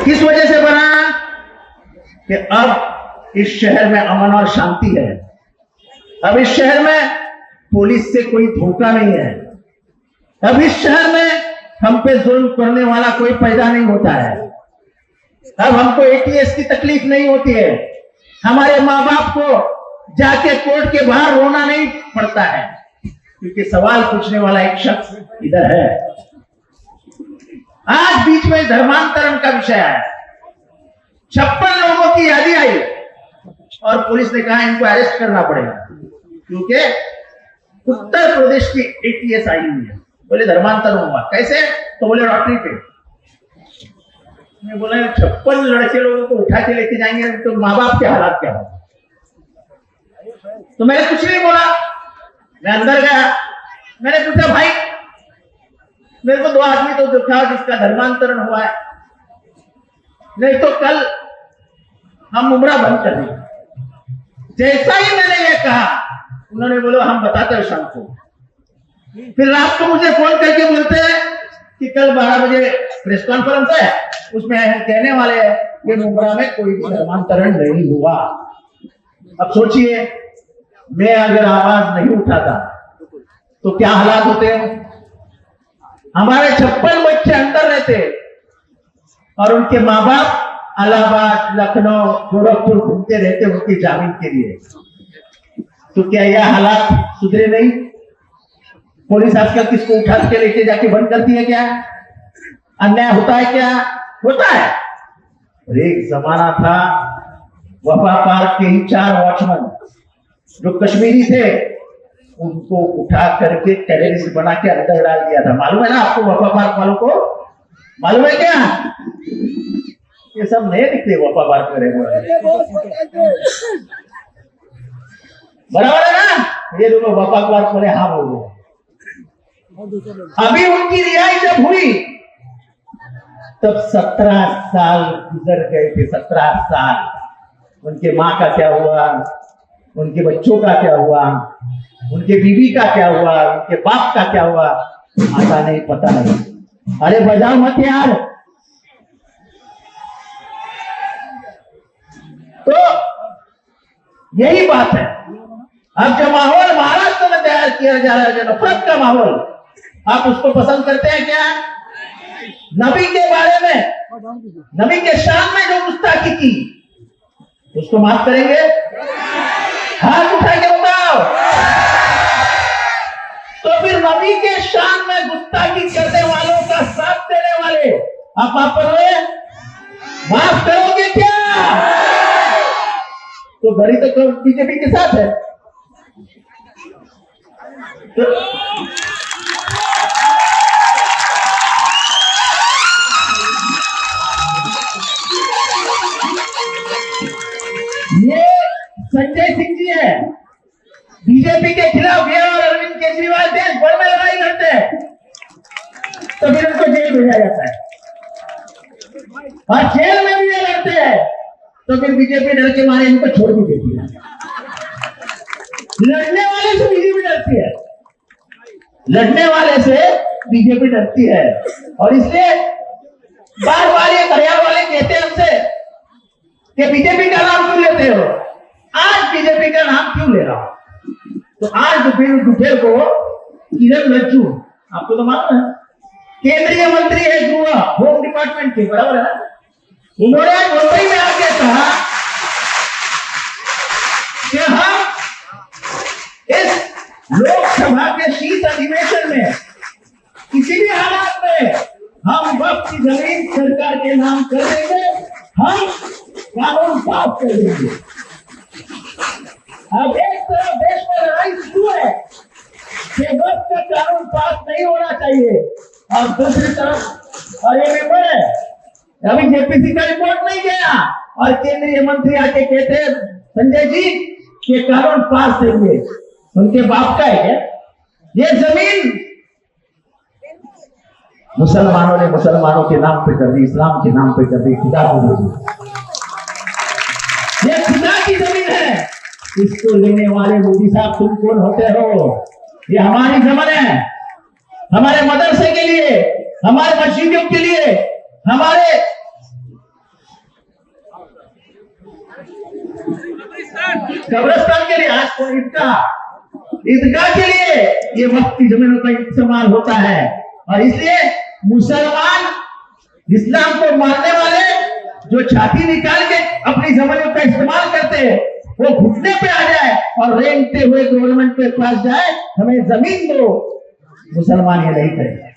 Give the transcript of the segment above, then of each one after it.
किस वजह से बना कि अब इस शहर में अमन और शांति है। अब इस शहर में पुलिस से कोई धोखा नहीं है। अब इस शहर में हम पे जुल्म करने वाला कोई पैदा नहीं होता है। अब हमको एटीएस की तकलीफ नहीं होती है। हमारे माँ बाप को जाके कोर्ट के बाहर रोना नहीं पड़ता है, क्योंकि सवाल पूछने वाला एक शख्स इधर है। आज बीच में धर्मांतरण का विषय आया, 56 लोगों की यादी आई और पुलिस ने कहा इनको अरेस्ट करना पड़ेगा, क्योंकि उत्तर प्रदेश की एटीएस आई हुई है। बोले धर्मांतरण हुआ कैसे? तो बोले लॉटरी पे। मैं बोला 56 लड़के लोगों को उठा के लेके जाएंगे तो माँ बाप के हालात क्या होंगे? तो मैंने कुछ नहीं बोला। मैं अंदर गया, मैंने पूछा भाई मेरे को 2 आदमी तो दिखाओ जिसका धर्मांतरण हुआ है, नहीं तो कल हम उम्रा बंद कर देंगे। जैसा ही मैंने ये कहा उन्होंने बोला हम बताते हैं शाम को। फिर रात को मुझे फोन करके बोलते हैं कि कल 12 बजे प्रेस कॉन्फ्रेंस है, उसमें कहने वाले हैं कि उम्रा में कोई भी धर्मांतरण नहीं हुआ। अब सोचिए मैं अगर आवाज नहीं उठाता तो क्या हालात होते हैं। हमारे 56 बच्चे अंदर रहते और उनके माँ बाप इलाहाबाद, लखनऊ, गोरखपुर घूमते रहते उनकी जामीन के लिए। तो क्या यह हालात सुधरे नहीं? पुलिस आजकल किसको उठा के लेके जाके बंद करती है क्या? अन्याय होता है क्या? होता है। और एक जमाना था वफा पार्क के ही 4 वॉचमैन जो कश्मीरी थे उनको उठा करके टेररिस्ट बना के अंदर डाल दिया था। मालूम है ना आपको? वफा पार्क वालों को मालूम है क्या? ये सब नए दिखते वफा पार्क में रहने वाले। बराबर है ना? ये लोग वफा पार्क वाले हाँ बोल रहे। अभी उनकी रिहाई जब हुई तब 17 साल गुजर गए थे। 17 साल। उनके माँ का क्या हुआ, उनके बच्चों का क्या हुआ, उनके बीवी का क्या हुआ, उनके बाप का क्या हुआ, आता नहीं, पता नहीं। अरे बजाओ मत यार। तो यही बात है। अब जो माहौल महाराष्ट्र में तैयार किया जा रहा है, जो नफरत का माहौल, आप उसको पसंद करते हैं क्या? नबी के बारे में, नबी के शान में जो गुस्ताखी की उसको माफ करेंगे? हाथ उठा के बताओ। तो फिर नबी के शान में गुस्ताखी करने वालों का साथ देने वाले आप माफ करोगे? माफ करोगे क्या? तो बड़ी तो बीजेपी के साथ है। तो ये संजय सिंह जी है, बीजेपी के खिलाफ ये और अरविंद केजरीवाल देश भर में लड़ाई करते हैं, तो फिर उनको जेल भेजा जाता है। और जेल में भी ये लड़ते हैं तो फिर बीजेपी डर के मारे इनको छोड़ भी देती है। लड़ने वाले से बीजेपी डरती है, लड़ने वाले से बीजेपी डरती है। और इसलिए बार बार ये हरियाणा वाले कहते हैं हमसे कि बीजेपी का नाम क्यों लेते हो? आज बीजेपी का नाम क्यों ले रहा हूं? तो आज दोपहर को किरण रिजिजू, आपको तो मालूम है, केंद्रीय मंत्री है गृह होम डिपार्टमेंट के, बराबर है ना? उन्होंने मुंबई में आके कहा कि हम इस लोकसभा के शीत अधिवेशन में किसी भी हालात में हम वक्त की जमीन सरकार के नाम कर देंगे, हम कानून पास कर देंगे। अब एक तरफ देश में लड़ाई शुरू है कि वक्त का कानून पास नहीं होना चाहिए, और दूसरी तरफ और ये पेपर है अभी जेपीसी का रिपोर्ट नहीं गया और केंद्रीय मंत्री आके कहते हैं संजय जी ये कानून पास देंगे। उनके बाप का है क्या? ये जमीन मुसलमानों ने मुसलमानों के नाम पे कर दी, इस्लाम के नाम पे कर दी, खुदा को दे दी। ये खुदा की जमीन है। इसको लेने वाले मोदी साहब तुम कौन होते हो? ये हमारी जमीन है, हमारे मदरसे के लिए, हमारे मस्जिदों के लिए, हमारे कब्रिस्तान के लिए आज को ईदगाह के लिए ये वक्त की जमीनों का इस्तेमाल होता है। और इसलिए मुसलमान इस्लाम को मानने वाले जो छाती निकाल के अपनी जमीनों का इस्तेमाल करते हैं वो घुटने पे आ जाए और रेंगते हुए गवर्नमेंट के पास जाए, हमें जमीन दो। मुसलमान ये नहीं करेंगे।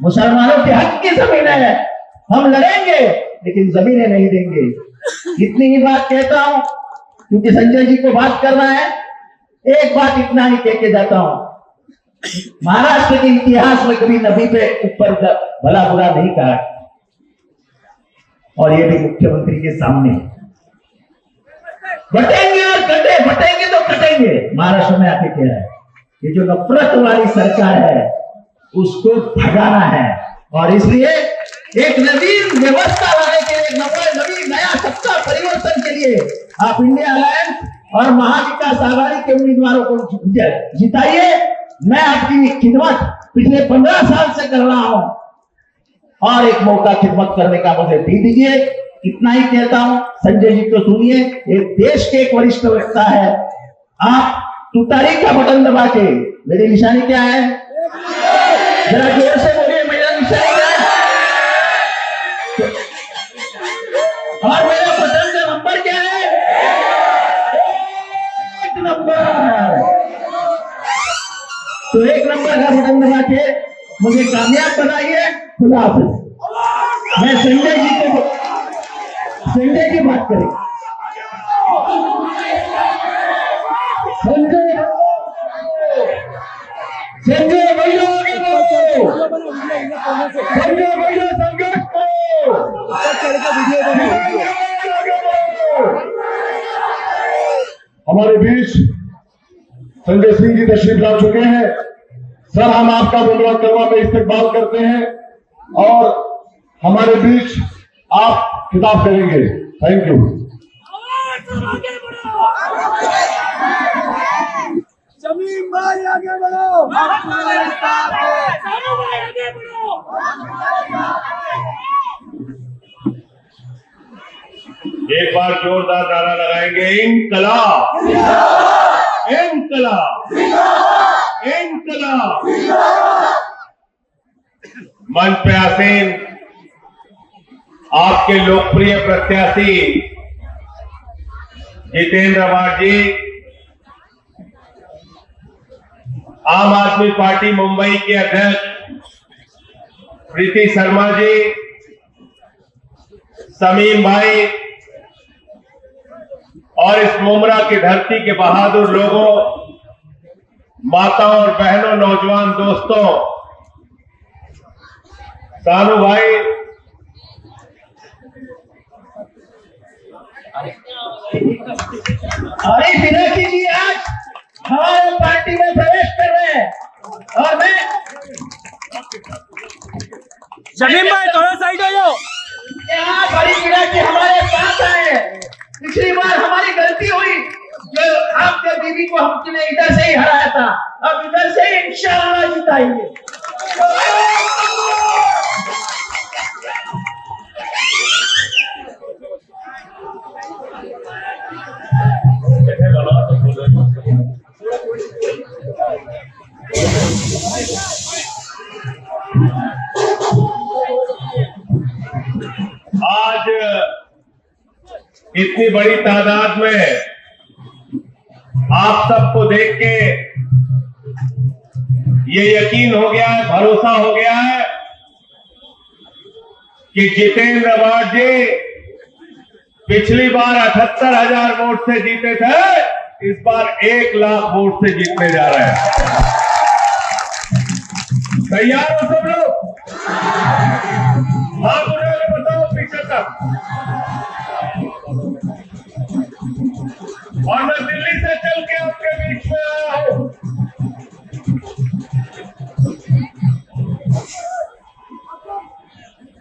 मुसलमानों के हक की जमीन है, हम लड़ेंगे लेकिन जमीनें नहीं देंगे। इतनी ही बात कहता हूं क्योंकि संजय जी को बात करना है। एक बात इतना ही कह के जाता हूं, महाराष्ट्र के इतिहास में कभी नबी पे ऊपर भला बुरा नहीं कहा, और ये भी मुख्यमंत्री के सामने। बटेंगे और बटेंगे तो कटेंगे, महाराष्ट्र में आके कह रहा है। ये जो नफरत वाली सरकार है उसको भगाना है, और इसलिए एक नवीन व्यवस्था लाने के लिए, नया सत्ता परिवर्तन के लिए आप इंडिया अलायंस और महाविकास आघाड़ी के उम्मीदवारों को जिताइए। मैं आपकी खिदमत पिछले 15 साल से कर रहा हूं और एक मौका खिदमत करने का मुझे दे दीजिए। इतना ही कहता हूं। संजय जी को सुनिए, एक देश के एक वरिष्ठ वक्ता है। आप तुतारी का बटन दबा के, मेरी निशानी क्या है, जरा जोर से बोलिए, मेरा निशानी क्या है और मेरा बटन का नंबर क्या है, 1 नंबर। तो 1 नंबर का बटन दबा के मुझे कामयाब बनाइए। खुदा हाफिज। मैं संजय की बात करें। संजय भैया आगे बढ़ो, संजय भैया संघर्ष करो, हमारे बीच संजय सिंह जी तशरीफ ला चुके हैं। सर, हम आपका मुबारक करवा में इस्तकबाल करते हैं और हमारे बीच आप खिताब करेंगे। Thank you. जमीन भाई आगे बढ़ो, एक बार जोरदार नारा लगाएंगे, इंकलाब, इंकलाब, इंकलाब। मंच पे आसीन आपके लोकप्रिय प्रत्याशी जितेंद्र अवार्ड जी, आम आदमी पार्टी मुंबई के अध्यक्ष प्रीति शर्मा जी, समीम भाई और इस मुमरा की धरती के बहादुर लोगों, माताओं और बहनों, नौजवान दोस्तों, सानू भाई, अरे मीनाक्षी जी आज हमारे पार्टी में प्रवेश कर रहे हैं और मैं जमीन भाई थोड़ा साइड हो जाओ। यहाँ बड़ी मीनाक्षी हमारे पास आए। पिछली बार हमारी गलती हुई जो आपके बीवी को हमने इधर से ही हराया था, अब इधर से ही इंशाअल्लाह जिताएंगे। आज इतनी बड़ी तादाद में आप सबको देख के ये यकीन हो गया है, भरोसा हो गया है कि जितेंद्र अवार्ड जी पिछली बार 78,000 वोट से जीते थे, इस बार 1 लाख वोट से जीतने जा रहे हैं। तैयार हो सब लोग? हाँ बोलो, बताओ पीछे तक। और मैं दिल्ली से चल के आपके बीच में आया हूं।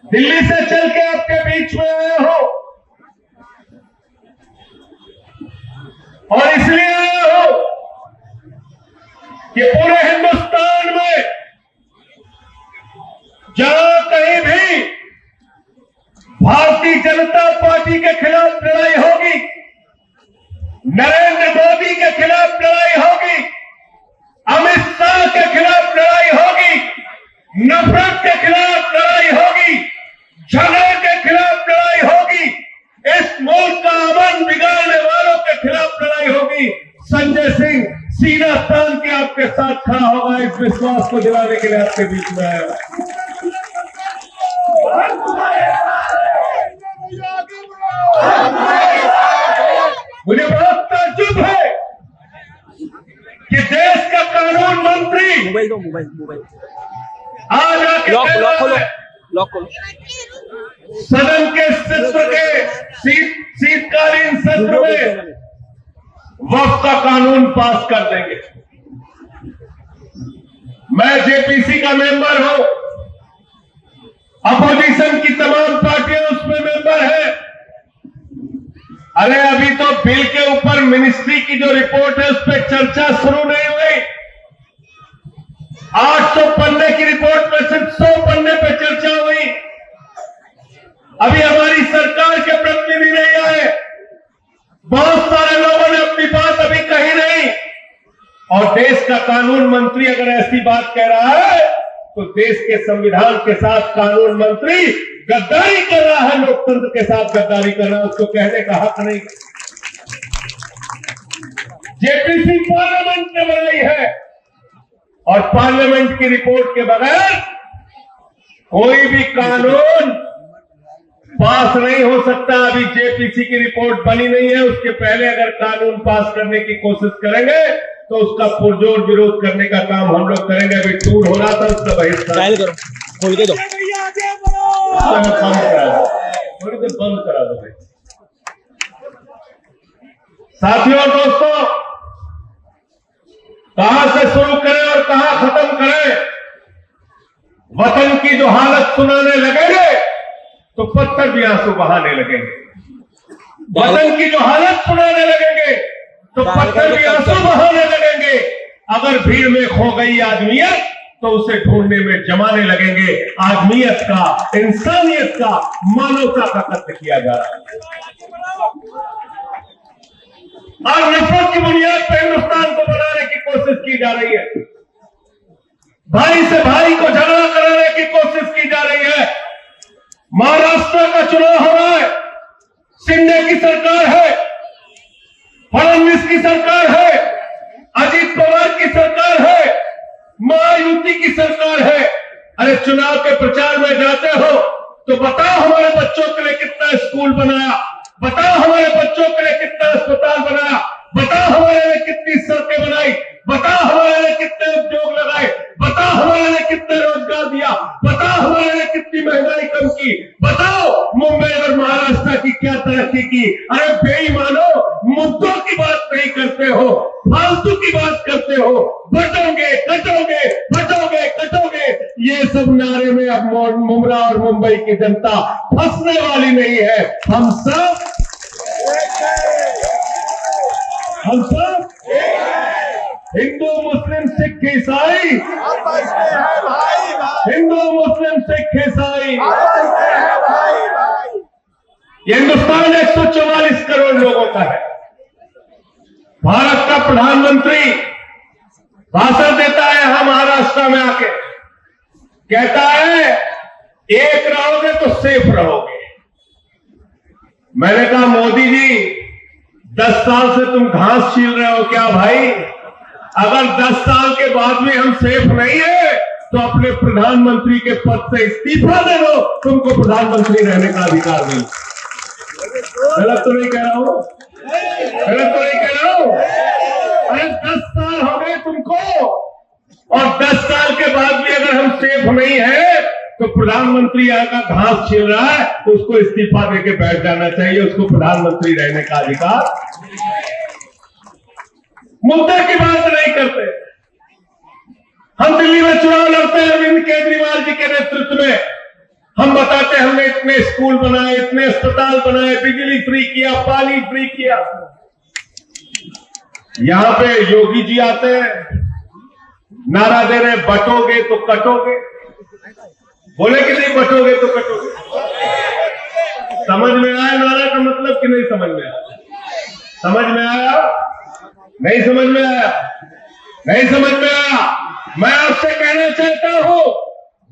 दिल्ली से चल के आपके बीच में आया हूं और इसलिए आया हूं कि पूरे हिंदुस्तान में जहां कहीं भी भारतीय जनता पार्टी के खिलाफ लड़ाई होगी, नरेंद्र मोदी के खिलाफ लड़ाई होगी, अमित शाह के खिलाफ लड़ाई होगी, नफरत के खिलाफ लड़ाई होगी, झगड़े के खिलाफ लड़ाई होगी, इस मुल्क का अमन बिगाड़ने वालों के खिलाफ लड़ाई होगी। संजय सिंह सीना तान के आपके साथ खड़ा होगा, इस विश्वास को दिलाने के लिए आपके बीच में आया। मुझे बहुत ताज्जुब है कि देश का कानून मंत्री मोबाइल दो, मोबाइल आज आके लॉक कह लॉक खोलो, रहा है, लॉक खोलो। सदन के सत्र के शीतकालीन सत्र में वक्फ का कानून पास कर देंगे। मैं जेपीसी का मेंबर हूं, अपोजिशन की तमाम पार्टियां उसमें मेंबर है। अरे अभी तो बिल के ऊपर मिनिस्ट्री की जो रिपोर्ट है उस पर चर्चा शुरू नहीं हुई। 800 पन्ने की रिपोर्ट में सिर्फ 100 पन्ने पे चर्चा हुई। अभी हमारी सरकार के प्रतिनिधि नहीं आए, बहुत सारे लोगों ने अपनी बात अभी कही नहीं। और देश का कानून मंत्री अगर ऐसी बात कह रहा है तो देश के संविधान के साथ कानून मंत्री गद्दारी कर रहा है, लोकतंत्र के साथ गद्दारी कर रहा है, उसको कहने का हक नहीं। जेपीसी पार्लियामेंट ने बनाई है और पार्लियामेंट की रिपोर्ट के बगैर कोई भी कानून पास नहीं हो सकता। अभी जेपीसी की रिपोर्ट बनी नहीं है, उसके पहले अगर कानून पास करने की कोशिश करेंगे तो उसका पुरजोर विरोध करने का काम हम लोग करेंगे। अभी टूर हो रहा था, उसका बहिष्कार करो, खोल के दो, थोड़ी देर बंद करा दो भाई। साथियों और दोस्तों, कहां से शुरू करें और कहां खत्म करें? वतन की जो हालत सुनाने लगेंगे तो पत्थर भी आंसू बहाने लगेंगे। वतन की जो हालत सुनाने लगेंगे तो पत्थर भी आंसू बहाने लगेंगे। अगर भीड़ में खो गई आदमियत तो उसे ढूंढने में जमाने लगेंगे। आदमियत का, इंसानियत का, मानवता का कत्ल किया जा रहा है और नफरत की बुनियाद पर हिंदुस्तान को बनाने की कोशिश की जा रही है। भाई से भाई को झगड़ा कराने की कोशिश की जा रही है। महाराष्ट्र का चुनाव हो रहा है, शिंदे की सरकार है, फडणवीस की सरकार है, अजीत पवार की सरकार है, महायुति की सरकार है। अरे चुनाव के प्रचार में जाते हो तो बताओ हमारे बच्चों के लिए कितना स्कूल बनाया, बताओ हमारे बच्चों के लिए कितना अस्पताल बनाया, बताओ हमारे लिए कितनी सड़कें बनाई, बताओ हमारे लिए कितने उद्योग लगाए, बताओ हमारे लिए कितने रोजगार दिया, बताओ हमारे लिए कितनी महंगाई कम की, बताओ मुंबई और महाराष्ट्र की क्या तरक्की की। अरे बेईमानो, मुद्दों की बात नहीं करते हो, फालतू की बात करते हो। बटोगे कटोगे, बटोगे कटोगे, ये सब नारे में अब मुमरा और मुंबई की जनता फंसने वाली नहीं है। हम सब हिंदू मुस्लिम सिख ईसाई, हिंदू मुस्लिम सिख ईसाई, ये हिंदुस्तान 144 करोड़ लोगों का है। भारत का प्रधानमंत्री भाषण देता है यहां महाराष्ट्र में आके, कहता है एक रहोगे तो सेफ रहोगे। मैंने कहा मोदी जी 10 साल से तुम घास छील रहे हो क्या भाई? अगर 10 साल के बाद भी हम सेफ नहीं है तो अपने प्रधानमंत्री के पद से इस्तीफा दे दो, तुमको प्रधानमंत्री रहने का अधिकार नहीं। गलत तो नहीं कह रहा हूं, गलत तो नहीं कह रहा हूं। अरे 10 साल हो गए तुमको और 10 साल के बाद भी अगर हम सेफ नहीं है तो प्रधानमंत्री यहाँ का घास छील रहा है, उसको इस्तीफा देके बैठ जाना चाहिए, उसको प्रधानमंत्री रहने का अधिकार। मुद्दे की बात नहीं करते। हम दिल्ली में चुनाव लड़ते हैं अरविंद केजरीवाल जी के नेतृत्व में, हम बताते हैं हमने इतने स्कूल बनाए, इतने अस्पताल बनाए, बिजली फ्री किया, पानी फ्री किया। यहां पे योगी जी आते हैं, नारा दे रहे बटोगे तो कटोगे। बोले कि नहीं बटोगे तो कटोगे? समझ में आया नारा का मतलब कि नहीं समझ में आया? समझ में आया? नहीं समझ में आया? नहीं समझ में आया? मैं आपसे कहना चाहता हूं,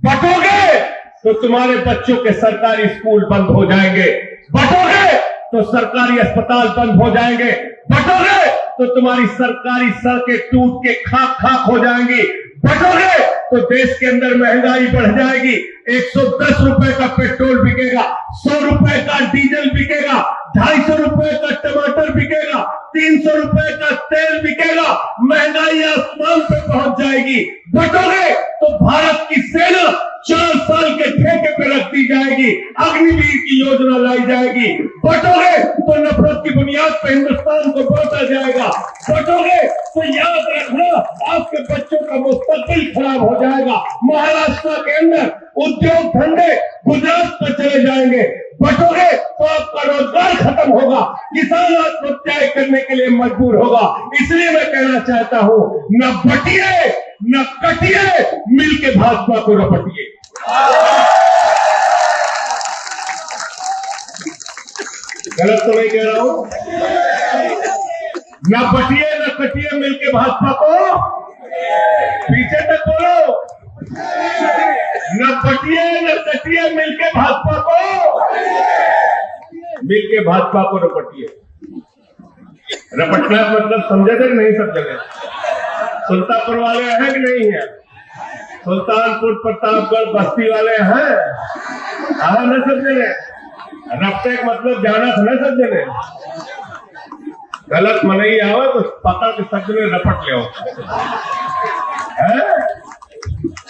बटोगे तो तुम्हारे बच्चों के सरकारी स्कूल बंद हो जाएंगे, बटोगे तो सरकारी अस्पताल बंद हो जाएंगे, बटोगे तो तुम्हारी सरकारी सड़कें टूट के खाक खाक हो जाएंगी, बटोगे तो देश के अंदर महंगाई बढ़ जाएगी। 110 रुपए का पेट्रोल बिकेगा, 100 रुपए का डीजल बिकेगा, 250 रुपए का टमाटर बिकेगा, 300 रुपए का तेल बिकेगा, महंगाई आसमान पे पहुंच जाएगी। बटोगे तो भारत की सेना 4 साल के ठेके पे रख दी जाएगी, अग्निवीर की योजना लाई जाएगी। बटोगे तो नफरत की बुनियाद पर हिंदुस्तान को बांटा जाएगा। बटोगे तो याद रखना, आपके बच्चों का मुस्तकबिल खराब हो जाएगा। महाराष्ट्र के अंदर उद्योग धंधे गुजरात पर चले जाएंगे। बटोगे तो आपका रोजगार खत्म होगा, किसान आत्महत्याएं करने के लिए मजबूर होगा। इसलिए मैं कहना चाहता हूं, न बटिए न कटिए, मिलके भाजपा को रपटिए। गलत तो नहीं कह रहा हूं? न बटिए न कटिए, मिलके भाजपा को, पीछे तक बोलो, न बटिए न कटिए, मिलके भाजपा को, मिलके भाजपा को रपटिए। रपटना मतलब समझे थे नहीं? सब जगह सुल्तानपुर वाले हैं कि नहीं है? सुल्तानपुर, प्रतापगढ़, बस्ती वाले हैं? हाँ न सब जगह। रपटे का मतलब जाना था ना सब जगह। गलत मनई आवे तो पता कि सब जगह रपट ले।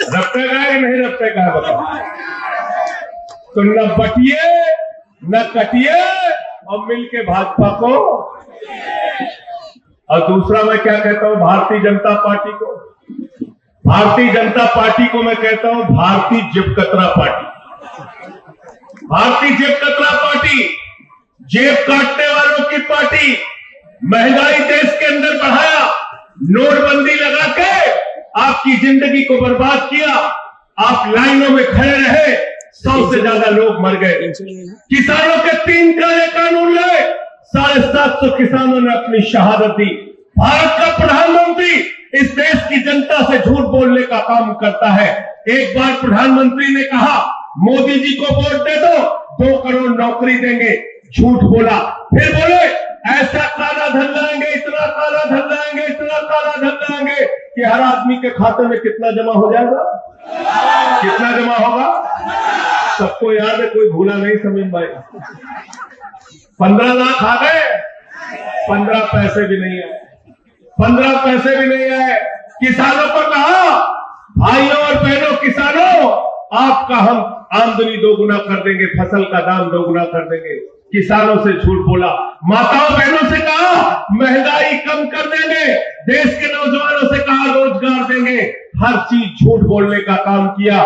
रपटे का है कि नहीं रपटे का है बताओ? तो न बटिए न कटिए और मिलके भाजपा को। और दूसरा मैं क्या कहता हूं भारतीय जनता पार्टी को? भारतीय जनता पार्टी को मैं कहता हूं भारतीय जेब कतरा पार्टी। भारतीय जेब कतरा पार्टी, जेब काटने वालों की पार्टी। महंगाई देश के अंदर बढ़ाया, नोटबंदी लगा के आपकी जिंदगी को बर्बाद किया। आप लाइनों में खड़े रहे, 100 से ज्यादा लोग मर गए। किसानों के 3 काले कानून लाए, 750 किसानों ने अपनी शहादत दी। भारत का प्रधानमंत्री इस देश की जनता से झूठ बोलने का काम करता है। एक बार प्रधानमंत्री ने कहा मोदी जी को वोट दे दो, 2 करोड़ नौकरी देंगे। झूठ बोला। फिर बोले ऐसा काला धन लाएंगे, इतना काला धन लाएंगे, इतना काला धन लाएंगे कि हर आदमी के खाते में कितना जमा हो जाएगा? कितना जमा होगा? सबको याद है, कोई भूला नहीं समीम भाई। 15 लाख आ गए, 15 पैसे भी नहीं आए, 15 पैसे भी नहीं आए। किसानों को कहा भाइयों और बहनों किसानों, आपका हम आमदनी दोगुना कर देंगे, फसल का दाम दोगुना कर देंगे। किसानों से झूठ बोला। माताओं बहनों से कहा महंगाई कम कर देंगे, देश के नौजवानों से कहा रोजगार देंगे। हर चीज झूठ बोलने का काम किया।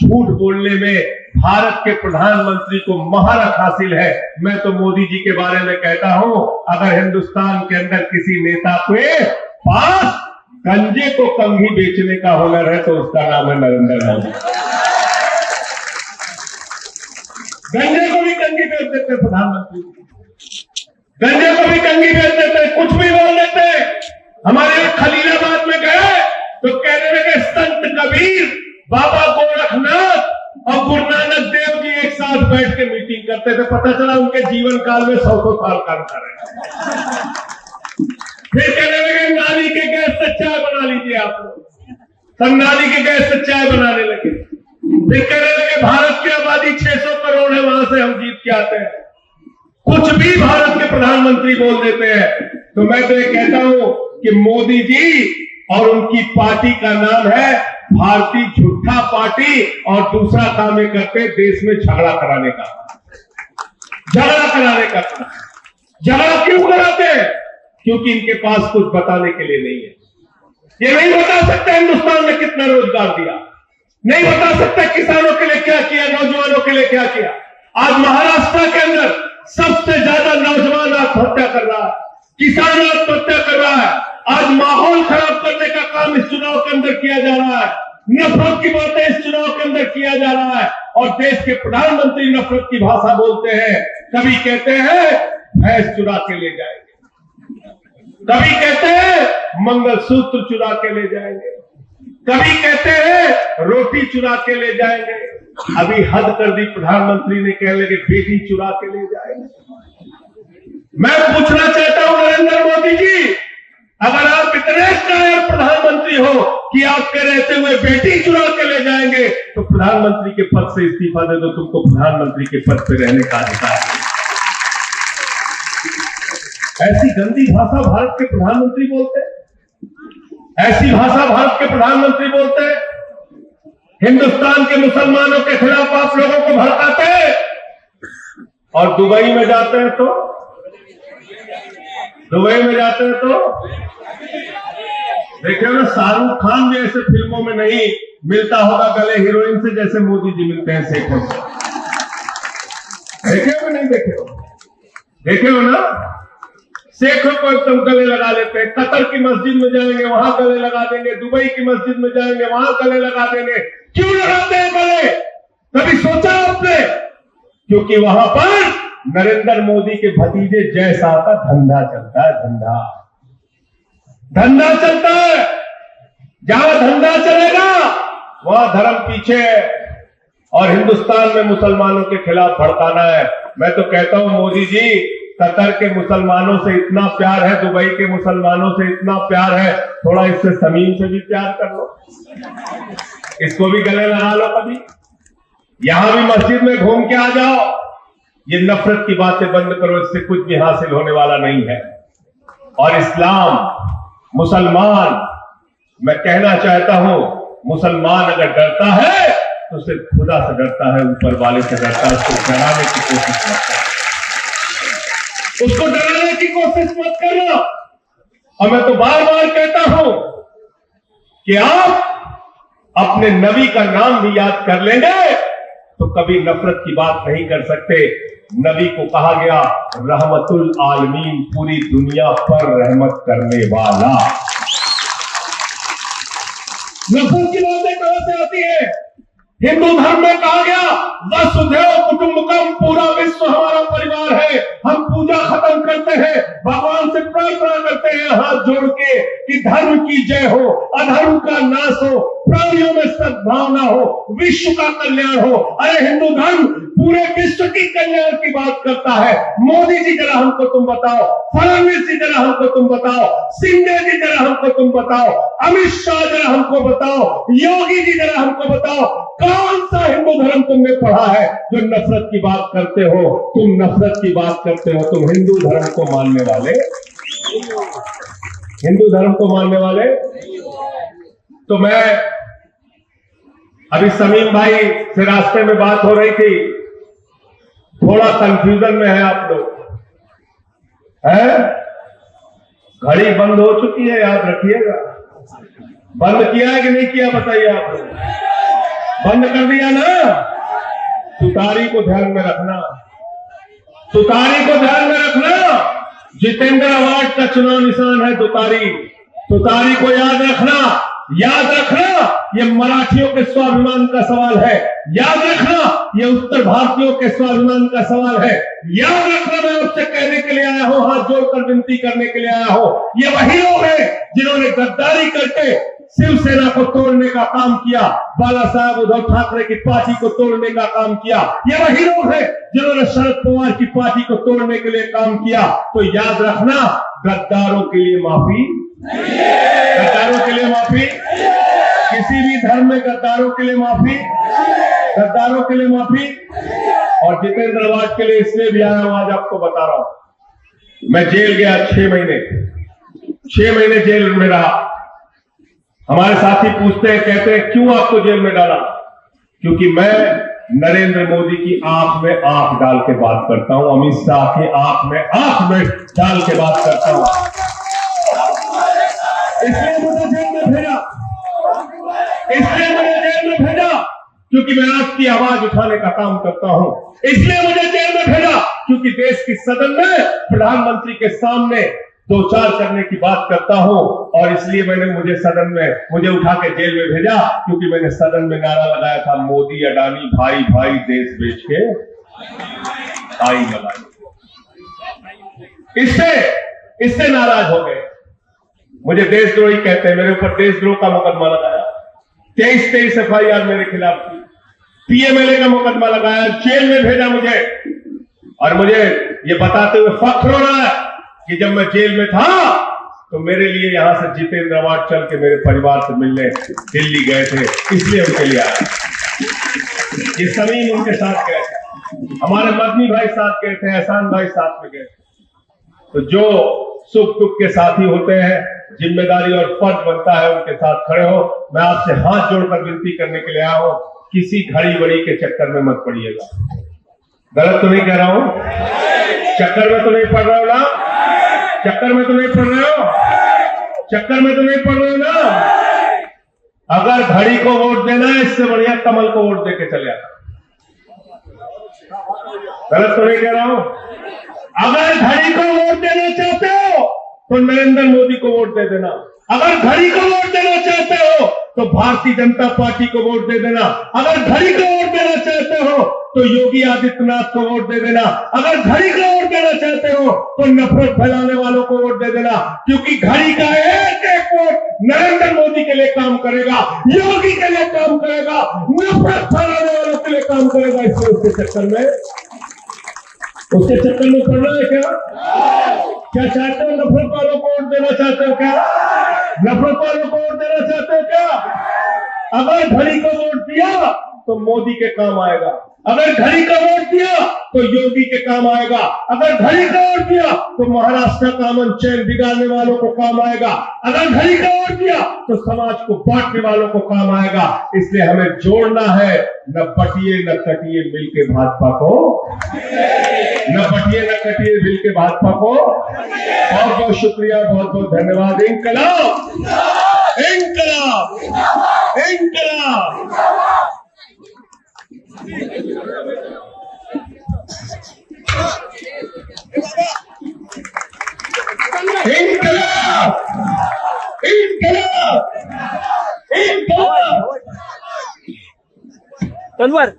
झूठ बोलने में भारत के प्रधानमंत्री को महारत हासिल है। मैं तो मोदी जी के बारे में कहता हूं, अगर हिंदुस्तान के अंदर किसी नेता के पास गंजे को कंघी बेचने का हुनर है तो उसका नाम है नरेंद्र मोदी। गंजे को भी कंघी बेच देते प्रधानमंत्री, गंजे को भी कंघी बेच देते, कुछ भी बोल देते। हमारे खलीलाबाद में गए तो कहने लगे संत कबीर, बाबा गोरखनाथ और गुरु नानक देव जी एक साथ बैठ के मीटिंग करते थे। पता चला उनके जीवन काल में 100 साल काम कर रहे। फिर कहने लगे नाली के गैस से चाय बना लीजिए आप लोग, सब नाली के गैस से चाय बनाने लगे। फिर कहने लगे भारत की आबादी 600 करोड़ है, वहां से हम जीत के आते हैं। कुछ भी भारत के प्रधानमंत्री बोल देते हैं। तो मैं तो ये कहता हूं कि मोदी जी और उनकी पार्टी का नाम है भारतीय झूठा पार्टी, और दूसरा काम ये करते देश में झगड़ा कराने का। झगड़ा कराने का झगड़ा क्यों कराते हैं? क्योंकि इनके पास कुछ बताने के लिए नहीं है। ये नहीं बता सकते हिंदुस्तान में कितना रोजगार दिया, नहीं बता सकते किसानों के लिए क्या किया, नौजवानों के लिए क्या किया। आज महाराष्ट्र के अंदर सबसे ज्यादा नौजवान आत्महत्या कर रहा है, किसान आत्महत्या कर रहा है। आज माहौल खराब करने का काम इस चुनाव के अंदर किया जा रहा है, नफरत की बातें इस चुनाव के अंदर किया जा रहा है। और देश के प्रधानमंत्री नफरत की भाषा बोलते हैं। कभी कहते हैं भैंस चुरा के ले जाएंगे, कभी कहते हैं मंगलसूत्र चुरा के ले जाएंगे, कभी कहते हैं रोटी चुरा के ले जाएंगे, अभी हद कर दी प्रधानमंत्री ने, कहने लगे बेटी चुरा के ले जाएंगे। मैं पूछना चाहता हूं नरेंद्र मोदी जी, अगर आप इतने कायर प्रधानमंत्री हो कि आपके रहते हुए बेटी चुरा के ले जाएंगे, तो प्रधानमंत्री के पद से इस्तीफा दे दो, तुमको प्रधानमंत्री के पद पे रहने का अधिकार है। ऐसी गंदी भाषा भारत के प्रधानमंत्री बोलते हैं, ऐसी भाषा भारत के प्रधानमंत्री बोलते हैं। हिंदुस्तान के मुसलमानों के खिलाफ आप लोगों को भड़काते हैं, और दुबई में जाते हैं तो देखिए ना, शाहरुख खान भी ऐसे फिल्मों में नहीं मिलता होगा गले हीरोइन से जैसे मोदी जी मिलते हैं शेखों से। देखे हो नहीं देखे हो? देखे हो ना, शेखों को एकदम गले लगा लेते हैं। कतर की मस्जिद में जाएंगे वहां गले लगा देंगे, दुबई की मस्जिद में जाएंगे वहां गले लगा देंगे। क्यों लगाते हैं गले? कभी सोचा आपने? क्योंकि वहां पर नरेंद्र मोदी के भतीजे जैसा का धंधा चलता है, धंधा चलता है। जहां धंधा चलेगा वहां धर्म पीछे है, और हिंदुस्तान में मुसलमानों के खिलाफ भड़काना है। मैं तो कहता हूं मोदी जी, कतर के मुसलमानों से इतना प्यार है, दुबई के मुसलमानों से इतना प्यार है, थोड़ा इससे समीम से भी प्यार कर लो, इसको भी गले लगा लो कभी, यहां भी मस्जिद में घूम के आ जाओ। ये नफरत की बातें बंद करो, इससे कुछ भी हासिल होने वाला नहीं है। और इस्लाम, मुसलमान, मैं कहना चाहता हूं, मुसलमान अगर डरता है तो सिर्फ खुदा से डरता है, ऊपर वाले से डरता है, उसको डराने की कोशिश करता है, उसको डराने की कोशिश मत करना। और मैं तो बार बार कहता हूं कि आप अपने नबी का नाम भी याद कर लेंगे तो कभी नफरत की बात नहीं कर सकते। नबी को कहा गया रहमतुल आलमीन, पूरी दुनिया पर रहमत करने वाला। नफरत की बातें कहां से आती है? हिंदू धर्म में कहा गया वसुधैव कुटुंबकम, पूरा विश्व हमारा परिवार है। हम पूजा खत्म करते हैं, भगवान से प्रार्थना करते हैं हाथ जोड़ के कि धर्म की जय हो, अधर्म का नाश हो, प्राणियों में सद्भावना हो, विश्व का कल्याण हो। अरे हिंदू धर्म पूरे विश्व की कल्याण की बात करता है। मोदी जी जरा हमको तुम बताओ, फडणवीस जी जरा हमको तुम बताओ, शिंदे जी जरा हमको तुम बताओ, अमित शाह जरा हमको बताओ, योगी जी जरा हमको बताओ, कौन सा हिंदू धर्म तुमने पढ़ा है जो नफरत की बात करते हो? तुम नफरत की बात करते हो, तुम हिंदू धर्म को मानने वाले, हिंदू धर्म को मानने वाले। तो मैं अभी समीम भाई से रास्ते में बात हो रही थी, थोड़ा कंफ्यूजन में है आप लोग, है? घड़ी बंद हो चुकी है, याद रखिएगा। बंद किया है कि नहीं किया बताइए आप लोग? बंद कर दिया ना? तुतारी को ध्यान में रखना, तुतारी को ध्यान में रखना। जितेंद्र अवार्ड का चुनाव निशान है तुतारी, तुतारी को याद रखना, याद रखना। ये मराठियों के स्वाभिमान का सवाल है, याद रखना। ये उत्तर भारतीयों के स्वाभिमान का सवाल है, याद रखना। मैं आपसे कहने के लिए आया हूं, हाथ जोड़कर विनती करने के लिए आया हूं। ये वही लोग हैं जिन्होंने गद्दारी करके शिवसेना को तोड़ने का काम किया, बाला साहब उद्धव ठाकरे की पार्टी को तोड़ने का काम किया। ये वही लोग हैं जिन्होंने शरद पवार की पार्टी को तोड़ने के लिए काम किया। तो याद रखना, गद्दारों के लिए माफी, गद्दारों के लिए माफी, किसी भी धर्म में गद्दारों के लिए माफी, गद्दारों के लिए माफी। और जितेंद्र अवार्ड के लिए इसलिए भी आया हूं, आज आपको बता रहा हूं। मैं जेल गया 6 महीने जेल में रहा। हमारे साथी पूछते हैं, कहते हैं क्यों आपको जेल में डाला? क्योंकि मैं नरेंद्र मोदी की आंख में आंख डाल के बात करता हूं, अमित शाह की आंख में डाल के बात करता हूं। इसलिए मुझे जेल में भेजा, इसलिए मुझे जेल में भेजा क्योंकि मैं आपकी आवाज उठाने का काम करता हूं। इसलिए मुझे जेल में भेजा क्योंकि देश की सदन में प्रधानमंत्री के सामने दो चार करने की बात करता हूं। और इसलिए मुझे सदन में मुझे उठा के जेल में भेजा क्योंकि मैंने सदन में नारा लगाया था, मोदी अडानी भाई भाई देश बेच के आई मलाई। इससे नाराज हो गए। मुझे देशद्रोही कहते हैं, मेरे ऊपर देशद्रोह का मुकदमा लगाया, 23 FIR मेरे खिलाफ थी, PMLA का मुकदमा लगाया, जेल में भेजा मुझे। और मुझे ये बताते हुए फख्र हो रहा है कि जब मैं जेल में था तो मेरे लिए यहां से जितेंद्र अवार्ड चल के मेरे परिवार से मिलने दिल्ली गए थे, इसलिए उनके लिए आया। ये समीम उनके साथ गए थे, हमारे मदनी भाई साथ गए थे, एहसान भाई साथ में गए थे। तो जो सुख दुख के साथी होते हैं, जिम्मेदारी और फर्ज बनता है उनके साथ खड़े हो। मैं आपसे हाथ जोड़कर विनती करने के लिए आया हूं, किसी घड़ी बड़ी के चक्कर में मत पड़िएगा। गलत तो नहीं कह रहा हूं? चक्कर में तो नहीं पड़ रहे हो ना? चक्कर में तो नहीं पड़ रहे हो? चक्कर में तो नहीं पड़ रहे हो ना? अगर घड़ी को वोट देना है, इससे बढ़िया कमल को वोट देके चले आना। गलत तो नहीं कह रहा हूं? अगर घड़ी को वोट देना चाहते हो तो नरेंद्र मोदी को वोट दे देना। अगर घड़ी को वोट देना चाहते हो तो भारतीय जनता पार्टी को वोट दे देना। अगर घड़ी को वोट देना चाहते हो तो योगी आदित्यनाथ को वोट दे देना। अगर घड़ी को वोट देना चाहते हो तो नफरत फैलाने वालों को वोट दे देना, क्योंकि घड़ी का एक एक वोट नरेंद्र मोदी के लिए काम करेगा, योगी के लिए काम करेगा, नफरत फैलाने वालों के लिए काम करेगा। इसलिए उसके चक्कर में पड़ना है क्या? क्या चाहते हो? नफरत वालों को वोट देना चाहते हो क्या? नफरत वालों को वोट देना चाहते हो क्या? अगर घड़ी को वोट दिया तो मोदी के काम आएगा, अगर घड़ी का वोट दिया तो योगी के काम आएगा, अगर घड़ी का वोट दिया तो महाराष्ट्र का अमन चैन बिगाड़ने वालों को काम आएगा, अगर घड़ी का वोट दिया तो समाज को बांटने वालों को काम आएगा। इसलिए हमें जोड़ना है, न बटिए न कटिए मिलके भाजपा को, न बटिए न कटिए मिलके भाजपा को। बहुत बहुत शुक्रिया, बहुत बहुत धन्यवाद। इंकलाब, इंकलाब, इंकलाब। इंकलाब, इंकलाब, इंकलाब। तनवर